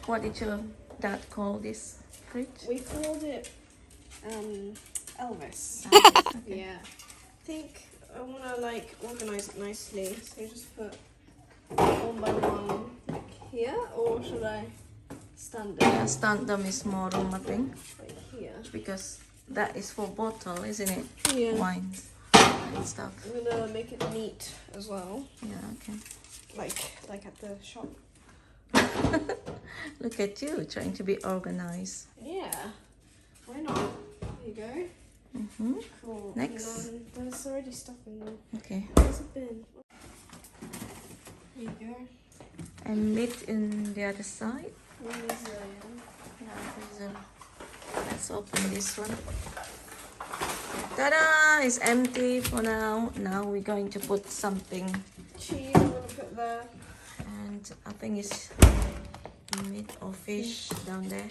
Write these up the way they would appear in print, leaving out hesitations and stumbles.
What did your dad call this fridge? We called it Elvis. Okay. Yeah. I think I want to like organize it nicely. So you just put one by one like here, or should I stand it? Yeah, stand them is more room, I think, Right here. because that is for bottle, isn't it? Yeah. Wines and stuff. I'm gonna make it neat as well, Yeah, okay. like at the shop. Look at you trying to be organized. Yeah. Why not? There you go. Cool. Next. And then there's already stuff in there. Okay. There's a bin. There you go. And meat in the other side. One is Yeah, let's open this one. Ta-da! It's empty for now. Now we're going to put something. cheese. I'm gonna put there. And I think it's meat or fish down there.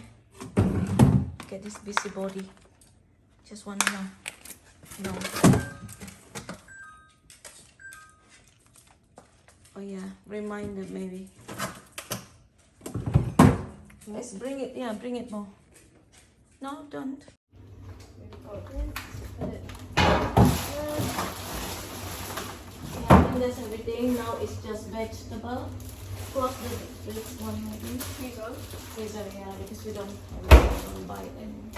Look at this busybody. Just want to know. No. Oh yeah, reminder maybe. Let's bring it. Yeah, bring it more. No, don't. Yeah, I think that's everything. Now it's just vegetable. Close the fridge one maybe. Freezer, yeah, because we don't buy it anymore.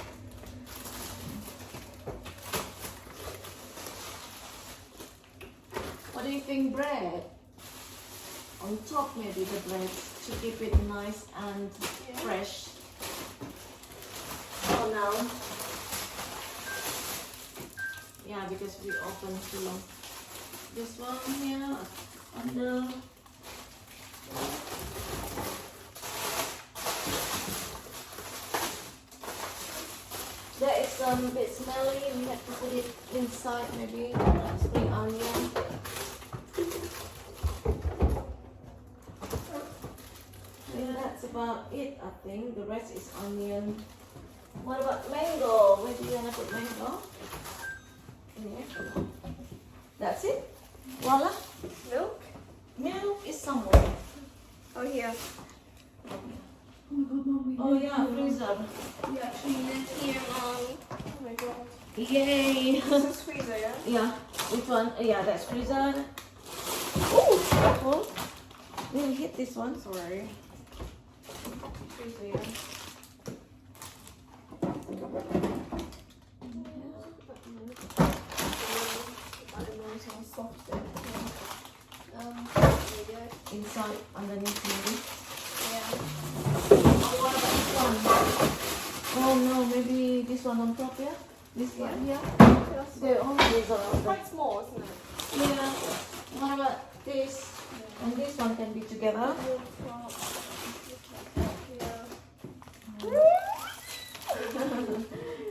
What do you think, bread? On top maybe the bread to keep it nice and fresh. For now. Yeah, because we open too long. This one here under. That is a bit smelly. We have to put it inside maybe. Spring onion. Yeah, that's about it, I think. The rest is onion. What about mango? Where do you want to put mango? Yeah. That's it. Voila. Milk? Milk is somewhere. Oh, here. Oh yeah, freezer. You actually live here, Mom. Oh my god. Yay. This is freezer, yeah? Yeah. Which one? Yeah, that's freezer. Oh, careful. We'll hit this one. Sorry. Freezer, yeah. Inside, underneath maybe. Yeah. Oh, what about this one? Oh no, maybe this one on top, yeah? This one here? They're all freezer. It's quite small, isn't it? Yeah. What about this? And this one can be together.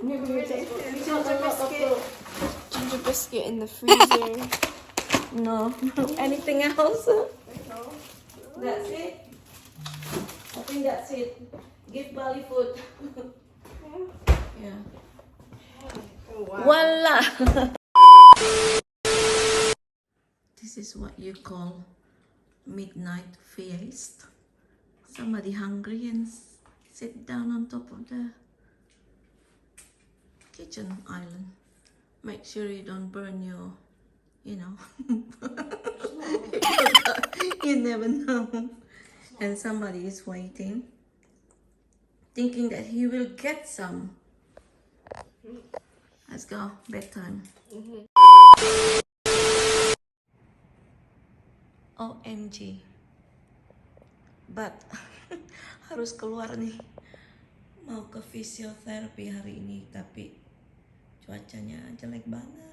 Maybe we take Ginger biscuit in the freezer. no. Anything else? That's it. I think that's it. Give Bali food. Yeah. Oh, wow. Voila! This is what you call midnight feast. Somebody hungry and sit down on top of the kitchen island. Make sure you don't burn your, you know. You never know. And somebody is waiting, thinking that he will get some. Let's go, bedtime. OMG. But harus keluar nih. Mau ke fisioterapi hari ini, tapi cuacanya jelek banget.